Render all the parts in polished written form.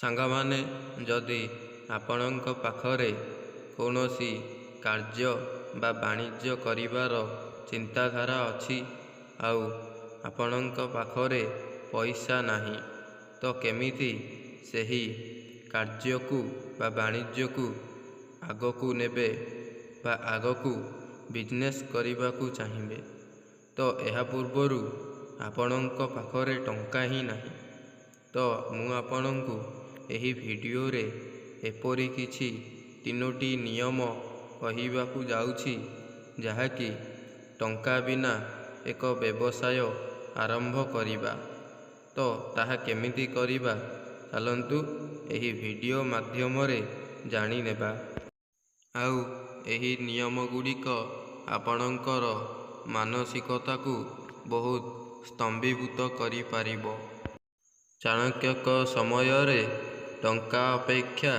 ସାଙ୍ଗମାନେ, ଯଦି ଆପଣଙ୍କ ପାଖରେ କୌଣସି କାର୍ଯ୍ୟ ବା ବାଣିଜ୍ୟ କରିବାର ଚିନ୍ତାଧାରା ଅଛି ଆଉ ଆପଣଙ୍କ ପାଖରେ ପଇସା ନାହିଁ, ତ କେମିତି ସେହି କାର୍ଯ୍ୟକୁ ବା ବାଣିଜ୍ୟକୁ ଆଗକୁ ନେବେ ବା ଆଗକୁ ବିଜନେସ୍ କରିବାକୁ ଚାହିଁବେ, ତ ଏହା ପୂର୍ବରୁ ଆପଣଙ୍କ ପାଖରେ ଟଙ୍କା ହିଁ ନାହିଁ, ତ ମୁଁ ଆପଣଙ୍କୁ ଏହି ଭିଡ଼ିଓରେ ଏପରି କିଛି 3ଟି ନିୟମ କହିବାକୁ ଯାଉଛି, ଯାହାକି ଟଙ୍କା ବିନା ଏକ ବ୍ୟବସାୟ ଆରମ୍ଭ କରିବା। ତ ତାହା କେମିତି କରିବା, ଚାଲନ୍ତୁ ଏହି ଭିଡ଼ିଓ ମାଧ୍ୟମରେ ଜାଣିନେବା। ଆଉ ଏହି ନିୟମଗୁଡ଼ିକ ଆପଣଙ୍କର ମାନସିକତାକୁ ବହୁତ ସ୍ତମ୍ଭୀଭୂତ କରିପାରିବ। ଚାଣକ୍ୟଙ୍କ ସମୟରେ ଟଙ୍କା ଅପେକ୍ଷା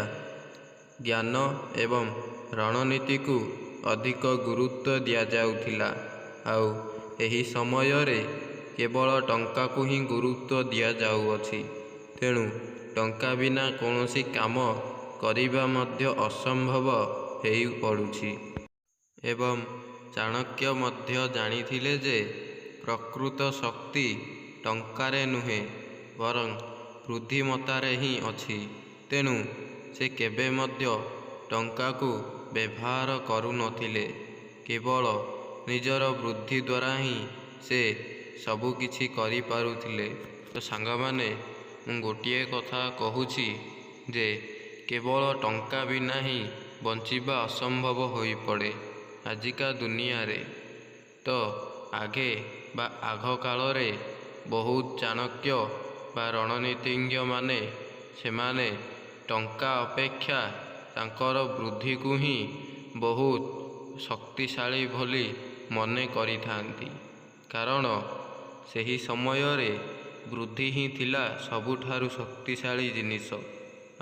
ଜ୍ଞାନ ଏବଂ ରଣନୀତିକୁ ଅଧିକ ଗୁରୁତ୍ୱ ଦିଆଯାଉଥିଲା। ଆଉ ଏହି ସମୟରେ କେବଳ ଟଙ୍କାକୁ ହିଁ ଗୁରୁତ୍ୱ ଦିଆଯାଉଅଛି। ତେଣୁ ଟଙ୍କା ବିନା କୌଣସି କାମ କରିବା ମଧ୍ୟ ଅସମ୍ଭବ ହୋଇପଡ଼ୁଛି। ଏବଂ ଚାଣକ୍ୟ ମଧ୍ୟ ଜାଣିଥିଲେ ଯେ ପ୍ରକୃତ ଶକ୍ତି ଟଙ୍କାରେ ନୁହେଁ, ବରଂ ବୁଦ୍ଧିମତ୍ତାରେ ହିଁ ଅଛି। ତେଣୁ ସେ କେବେ ମଧ୍ୟ ଟଙ୍କାକୁ ବ୍ୟବହାର କରୁନଥିଲେ। କେବଳ ନିଜର ବୁଦ୍ଧି ଦ୍ୱାରା ହିଁ ସେ ସବୁକିଛି କରିପାରୁଥିଲେ। ତ ସାଙ୍ଗମାନେ, ମୁଁ ଗୋଟିଏ କଥା କହୁଛି ଯେ କେବଳ ଟଙ୍କା ବିନା ହିଁ ବଞ୍ଚିବା ଅସମ୍ଭବ ହୋଇପଡ଼େ ଆଜିକା ଦୁନିଆରେ। ତ ଆଗେ ବା ଆଗକାଳରେ ବହୁତ ଚାଣକ୍ୟ ବା ରଣନୀତିଜ୍ଞମାନେ ସେମାନେ ଟଙ୍କା ଅପେକ୍ଷା ତାଙ୍କର ବୁଦ୍ଧିକୁ ହିଁ ବହୁତ ଶକ୍ତିଶାଳୀ ବୋଲି ମନେ କରିଥାନ୍ତି। କାରଣ ସେହି ସମୟରେ ବୁଦ୍ଧି ହିଁ ଥିଲା ସବୁଠାରୁ ଶକ୍ତିଶାଳୀ ଜିନିଷ।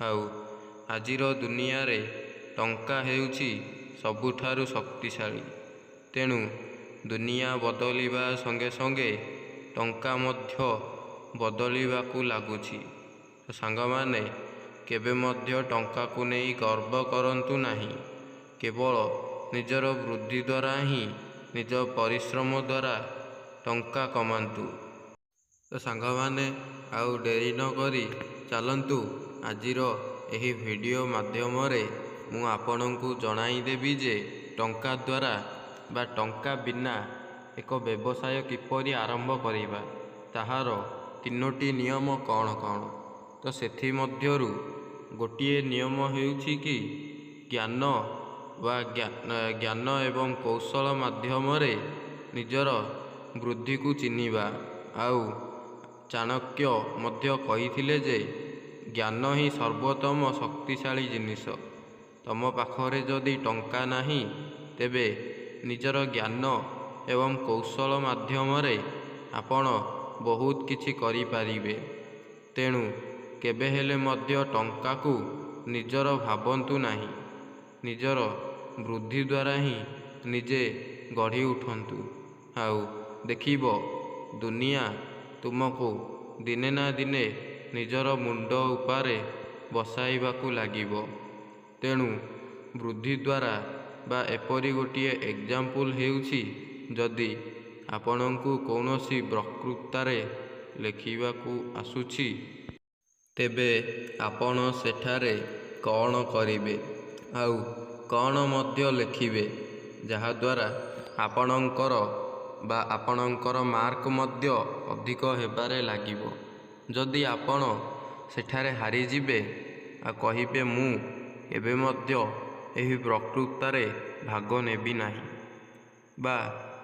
ଆଉ ଆଜିର ଦୁନିଆରେ ଟଙ୍କା ହେଉଛି ସବୁଠାରୁ ଶକ୍ତିଶାଳୀ। ତେଣୁ ଦୁନିଆ ବଦଳିବା ସଙ୍ଗେ ସଙ୍ଗେ ଟଙ୍କା ମଧ୍ୟ ବଦଳିବାକୁ ଲାଗୁଛି। ତ ସାଙ୍ଗମାନେ, କେବେ ମଧ୍ୟ ଟଙ୍କାକୁ ନେଇ ଗର୍ବ କରନ୍ତୁ ନାହିଁ। କେବଳ ନିଜର ବୁଦ୍ଧି ଦ୍ୱାରା ହିଁ, ନିଜ ପରିଶ୍ରମ ଦ୍ୱାରା ଟଙ୍କା କମାନ୍ତୁ। ତ ସାଙ୍ଗମାନେ, ଆଉ ଡେରି ନ କରି ଚାଲନ୍ତୁ ଆଜିର ଏହି ଭିଡ଼ିଓ ମାଧ୍ୟମରେ ମୁଁ ଆପଣଙ୍କୁ ଜଣାଇଦେବି ଯେ ଟଙ୍କା ଦ୍ୱାରା ବା ଟଙ୍କା ବିନା ଏକ ବ୍ୟବସାୟ କିପରି ଆରମ୍ଭ କରିବା, ତାହାର 3ଟି ନିୟମ କ'ଣ କ'ଣ। ତ ସେଥିମଧ୍ୟରୁ ଗୋଟିଏ ନିୟମ ହେଉଛି କି ଜ୍ଞାନ ଏବଂ କୌଶଳ ମାଧ୍ୟମରେ ନିଜର ବୁଦ୍ଧିକୁ ଚିହ୍ନିବା। ଆଉ ଚାଣକ୍ୟ ମଧ୍ୟ କହିଥିଲେ ଯେ ଜ୍ଞାନ ହିଁ ସର୍ବୋତ୍ତମ ଶକ୍ତିଶାଳୀ ଜିନିଷ। ତମ ପାଖରେ ଯଦି ଟଙ୍କା ନାହିଁ, ତେବେ ନିଜର ଜ୍ଞାନ ଏବଂ କୌଶଳ ମାଧ୍ୟମରେ ଆପଣ ବହୁତ କିଛି କରିପାରିବେ। ତେଣୁ କେବେ ହେଲେ ମଧ୍ୟ ଟଙ୍କାକୁ ନିଜର ଭାବନ୍ତୁ ନାହିଁ। ନିଜର ବୁଦ୍ଧି ଦ୍ୱାରା ହିଁ ନିଜେ ଗଢ଼ି ଉଠନ୍ତୁ। ଆଉ ଦେଖିବ, ଦୁନିଆ ତୁମକୁ ଦିନେ ନା ଦିନେ ନିଜର ମୁଣ୍ଡ ଉପରେ ବସାଇବାକୁ ଲାଗିବ। ତେଣୁ ବୁଦ୍ଧି ଦ୍ୱାରା ବା ଏପରି ଗୋଟିଏ ଏକ୍ଜାମ୍ପଲ୍ ହେଉଛି, ଯଦି ଆପଣଙ୍କୁ କୌଣସି ବକ୍ତୃତାରେ ଲେଖିବାକୁ ଆସୁଛି, ତେବେ ଆପଣ ସେଠାରେ କ'ଣ କରିବେ ଆଉ କ'ଣ ମଧ୍ୟ ଲେଖିବେ, ଯାହାଦ୍ୱାରା ଆପଣଙ୍କର ମାର୍କ ମଧ୍ୟ ଅଧିକ ହେବାରେ ଲାଗିବ। ଯଦି ଆପଣ ସେଠାରେ ହାରିଯିବେ ଆଉ କହିବେ ମୁଁ କେବେ ମଧ୍ୟ ଏହି ବକ୍ତୃତାରେ ଭାଗ ନେବି ନାହିଁ, ବା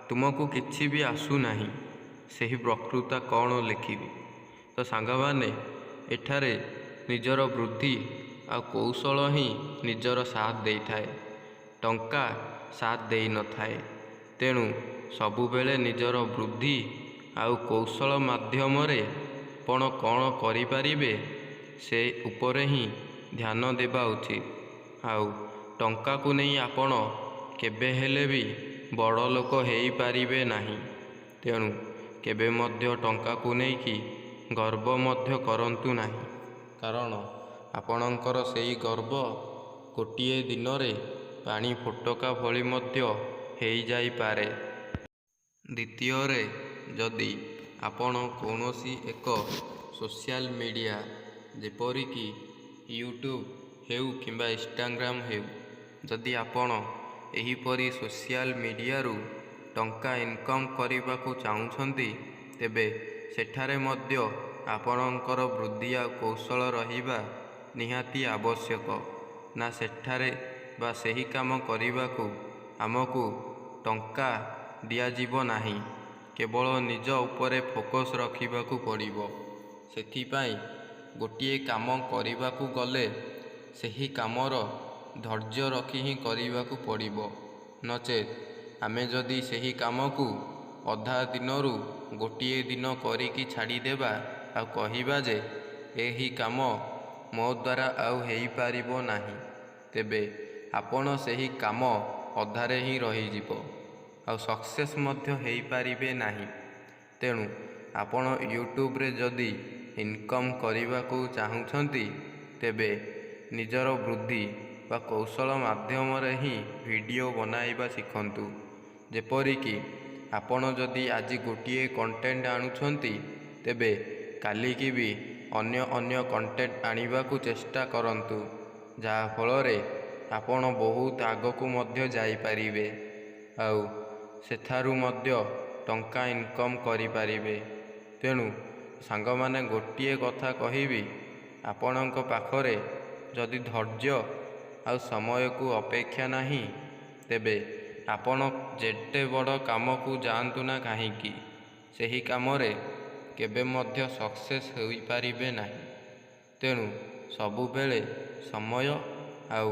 ତୁମକୁ କିଛି ବି ଆସୁନାହିଁ, ସେହି ବକ୍ତୃତା କ'ଣ ଲେଖିବି। ତ ସାଙ୍ଗମାନେ, ଏଠାରେ ନିଜର ବୁଦ୍ଧି ଆଉ କୌଶଳ ହିଁ ନିଜର ସାଥ ଦେଇଥାଏ, ଟଙ୍କା ସାଥ ଦେଇନଥାଏ। ତେଣୁ ସବୁବେଳେ ନିଜର ବୁଦ୍ଧି ଆଉ କୌଶଳ ମାଧ୍ୟମରେ ଆପଣ କ'ଣ କରିପାରିବେ ସେ ଉପରେ ହିଁ ଧ୍ୟାନ ଦେବା ଉଚିତ। ଆଉ ଟଙ୍କାକୁ ନେଇ ଆପଣ କେବେ ହେଲେ ବି ବଡ଼ ଲୋକ ହୋଇପାରିବେ ନାହିଁ। ତେଣୁ କେବେ ମଧ୍ୟ ଟଙ୍କାକୁ ନେଇକି ଗର୍ବ ମଧ୍ୟ କରନ୍ତୁ ନାହିଁ। କାରଣ ଆପଣଙ୍କର ସେଇ ଗର୍ବ ଗୋଟିଏ ଦିନରେ ପାଣି ଫୋଟକା ଭଳି ମଧ୍ୟ ହେଇଯାଇପାରେ। ଦ୍ୱିତୀୟରେ, ଯଦି ଆପଣ କୌଣସି ଏକ ସୋସିଆଲ ମିଡ଼ିଆ ଯେପରିକି ୟୁଟ୍ୟୁବ୍ ହେଉ କିମ୍ବା ଇନଷ୍ଟାଗ୍ରାମ ହେଉ, ଯଦି ଆପଣ ଏହିପରି ସୋସିଆଲ ମିଡ଼ିଆରୁ ଟଙ୍କା ଇନକମ୍ କରିବାକୁ ଚାହୁଁଛନ୍ତି, ତେବେ ସେଠାରେ ମଧ୍ୟ ଆପଣଙ୍କର ବୁଦ୍ଧି ଆଉ କୌଶଳ ରହିବା ନିହାତି ଆବଶ୍ୟକ। ନା ସେଠାରେ ବା ସେହି କାମ କରିବାକୁ ଆମକୁ ଟଙ୍କା ଦିଆଯିବ ନାହିଁ, କେବଳ ନିଜ ଉପରେ ଫୋକସ୍ ରଖିବାକୁ ପଡ଼ିବ। ସେଥିପାଇଁ ଗୋଟିଏ କାମ କରିବାକୁ ଗଲେ ସେହି କାମର ଧୈର୍ଯ୍ୟ ରଖି ହିଁ କରିବାକୁ ପଡ଼ିବ। ନଚେତ୍ ଆମେ ଯଦି ସେହି କାମକୁ ଅଧା ଦିନରୁ ଗୋଟିଏ ଦିନ କରିକି ଛାଡ଼ିଦେବା ଆଉ କହିବା ଯେ ଏହି କାମ ମୋ ଦ୍ୱାରା ଆଉ ହେଇପାରିବ ନାହିଁ, ତେବେ ଆପଣ ସେହି କାମ ଅଧାରେ ହିଁ ରହିଯିବ ଆଉ ସକ୍ସେସ୍ ମଧ୍ୟ ହେଇପାରିବେ ନାହିଁ। ତେଣୁ ଆପଣ ୟୁଟ୍ୟୁବରେ ଯଦି ଇନକମ୍ କରିବାକୁ ଚାହୁଁଛନ୍ତି, ତେବେ ନିଜର ବୁଦ୍ଧି ବା କୌଶଳ ମାଧ୍ୟମରେ ହିଁ ଭିଡ଼ିଓ ବନାଇବା ଶିଖନ୍ତୁ। ଯେପରିକି ଆପଣ ଯଦି ଆଜି ଗୋଟିଏ କଣ୍ଟେଣ୍ଟ ଆଣୁଛନ୍ତି, ତେବେ କାଲିକି ବି ଅନ୍ୟ କଣ୍ଟେଣ୍ଟ ଆଣିବାକୁ ଚେଷ୍ଟା କରନ୍ତୁ, ଯାହାଫଳରେ ଆପଣ ବହୁତ ଆଗକୁ ମଧ୍ୟ ଯାଇପାରିବେ ଆଉ ସେଠାରୁ ମଧ୍ୟ ଟଙ୍କା ଇନକମ୍ କରିପାରିବେ। ତେଣୁ ସାଙ୍ଗମାନେ, ଗୋଟିଏ କଥା କହିବି, ଆପଣଙ୍କ ପାଖରେ ଯଦି ଧୈର୍ଯ୍ୟ ଆଉ ସମୟକୁ ଅପେକ୍ଷା ନାହିଁ, ତେବେ ଆପଣ ଯେତେ ବଡ଼ କାମକୁ ଯାଆନ୍ତୁ ନା କାହିଁକି, ସେହି କାମରେ କେବେ ମଧ୍ୟ ସକ୍ସେସ୍ ହୋଇପାରିବେ ନାହିଁ। ତେଣୁ ସବୁବେଳେ ସମୟ ଆଉ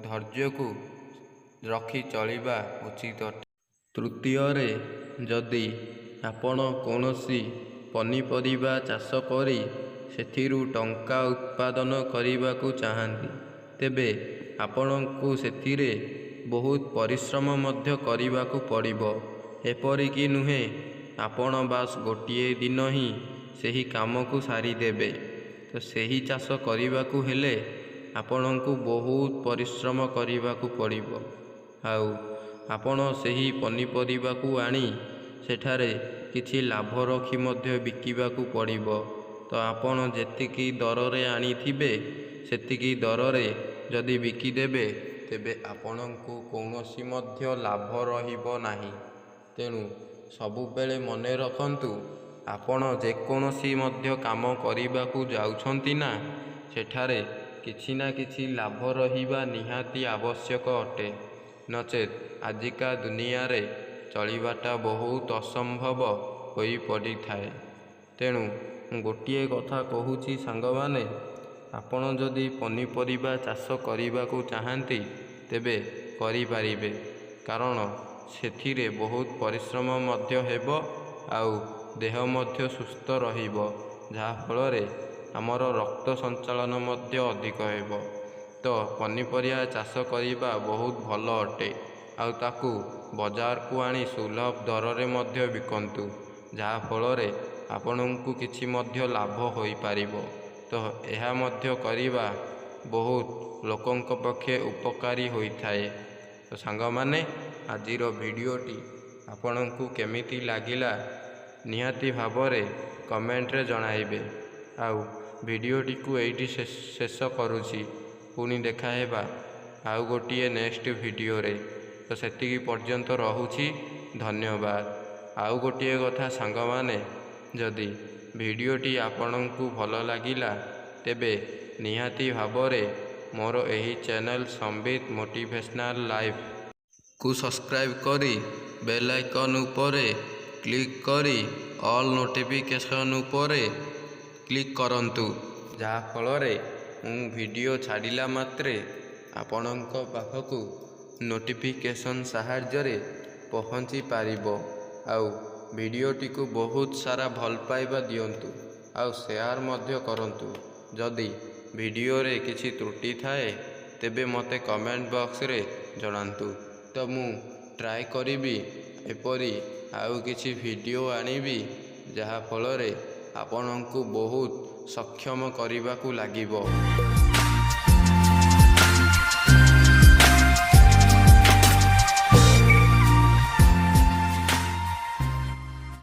ଧୈର୍ଯ୍ୟକୁ ରଖି ଚଳିବା ଉଚିତ ଅଟେ। ତୃତୀୟରେ, ଯଦି ଆପଣ କୌଣସି ପନିପରିବା ଚାଷ କରି ସେଥିରୁ ଟଙ୍କା ଉତ୍ପାଦନ କରିବାକୁ ଚାହାନ୍ତି, ତେବେ ଆପଣଙ୍କୁ ସେଥିରେ ବହୁତ ପରିଶ୍ରମ ମଧ୍ୟ କରିବାକୁ ପଡ଼ିବ। ଏପରିକି ନୁହେଁ ଆପଣ ବାସ୍ ଗୋଟିଏ ଦିନ ହିଁ ସେହି କାମକୁ ସାରିଦେବେ। ତ ସେହି ଚାଷ କରିବାକୁ ହେଲେ ଆପଣଙ୍କୁ ବହୁତ ପରିଶ୍ରମ କରିବାକୁ ପଡ଼ିବ ଆଉ ଆପଣ ସେହି ପନିପରିବାକୁ ଆଣି ସେଠାରେ କିଛି ଲାଭ ରଖି ମଧ୍ୟ ବିକିବାକୁ ପଡ଼ିବ। ତ ଆପଣ ଯେତିକି ଦରରେ ଆଣିଥିବେ ସେତିକି ଦରରେ ଯଦି ବିକିଦେବେ, ତେବେ ଆପଣଙ୍କୁ କୌଣସି ମଧ୍ୟ ଲାଭ ରହିବ ନାହିଁ। ତେଣୁ ସବୁବେଳେ ମନେ ରଖନ୍ତୁ, ଆପଣ ଯେକୌଣସି ମଧ୍ୟ କାମ କରିବାକୁ ଯାଉଛନ୍ତି ନା, ସେଠାରେ କିଛି ନା କିଛି ଲାଭ ରହିବା ନିହାତି ଆବଶ୍ୟକ ଅଟେ। ନଚେତ୍ ଆଜିକା ଦୁନିଆରେ ଚଳିବାଟା ବହୁତ ଅସମ୍ଭବ ହୋଇପଡ଼ିଥାଏ। ତେଣୁ ମୁଁ ଗୋଟିଏ କଥା କହୁଛି ସାଙ୍ଗମାନେ, ଆପଣ ଯଦି ପନିପରିବା ଚାଷ କରିବାକୁ ଚାହାନ୍ତି, ତେବେ କରିପାରିବେ। କାରଣ ସେଥିରେ ବହୁତ ପରିଶ୍ରମ ମଧ୍ୟ ହେବ ଆଉ ଦେହ ମଧ୍ୟ ସୁସ୍ଥ ରହିବ, ଯାହାଫଳରେ ଆମର ରକ୍ତ ସଞ୍ଚାଳନ ମଧ୍ୟ ଅଧିକ ହେବ। ତ ପନିପରିବା ଚାଷ କରିବା ବହୁତ ଭଲ ଅଟେ ଆଉ ତାକୁ ବଜାରକୁ ଆଣି ସୁଲଭ ଦରରେ ମଧ୍ୟ ବିକନ୍ତୁ, ଯାହାଫଳରେ ଆପଣଙ୍କୁ କିଛି ମଧ୍ୟ ଲାଭ ହୋଇପାରିବ। ତ ଏହା ମଧ୍ୟ କରିବା ବହୁତ ଲୋକଙ୍କ ପକ୍ଷେ ଉପକାରୀ ହୋଇଥାଏ। ତ ସାଙ୍ଗମାନେ, ଆଜିର ଭିଡ଼ିଓଟି ଆପଣଙ୍କୁ କେମିତି ଲାଗିଲା ନିହାତି ଭାବରେ କମେଣ୍ଟରେ ଜଣାଇବେ। ଆଉ ଭିଡ଼ିଓଟିକୁ ଏଇଠି ଶେଷ କରୁଛି। ପୁଣି ଦେଖା ହେବା ଆଉ ଗୋଟିଏ ନେକ୍ସଟ ଭିଡ଼ିଓରେ। ତ ସେତିକି ପର୍ଯ୍ୟନ୍ତ ରହୁଛି, ଧନ୍ୟବାଦ। ଆଉ ଗୋଟିଏ କଥା ସାଙ୍ଗମାନେ, ଯଦି ଭିଡ଼ିଓଟି ଆପଣଙ୍କୁ ଭଲ ଲାଗିଲା, ତେବେ ନିହାତି ଭାବରେ ମୋର ଏହି ଚ୍ୟାନେଲ ସମ୍ବିତ ମୋଟିଭେସନାଲ ଲାଇଫ୍ କୁ ସବସ୍କ୍ରାଇବ୍ କରି ବେଲ୍ ଆଇକନ୍ ଉପରେ କ୍ଲିକ୍ କରି ଅଲ୍ ନୋଟିଫିକେସନ୍ ଉପରେ କ୍ଲିକ୍ କରନ୍ତୁ, ଯାହାଫଳରେ ମୁଁ ଭିଡ଼ିଓ ଛାଡ଼ିଲା ମାତ୍ରେ ଆପଣଙ୍କ ପାଖକୁ ନୋଟିଫିକେସନ୍ ସାହାଯ୍ୟରେ ପହଞ୍ଚି ପାରିବ। ଆଉ ଭିଡ଼ିଓଟିକୁ ବହୁତ ସାରା ଭଲ ପାଇବା ଦିଅନ୍ତୁ ଆଉ ସେୟାର ମଧ୍ୟ କରନ୍ତୁ। ଯଦି ଭିଡ଼ିଓରେ କିଛି ତ୍ରୁଟି ଥାଏ, ତେବେ ମୋତେ କମେଣ୍ଟ ବକ୍ସରେ ଜଣାନ୍ତୁ। ତ ମୁଁ ଟ୍ରାଏ କରିବି ଏପରି ଆଉ କିଛି ଭିଡ଼ିଓ ଆଣିବି, ଯାହାଫଳରେ ଆପଣଙ୍କୁ ବହୁତ ସକ୍ଷମ କରିବାକୁ ଲାଗିବ।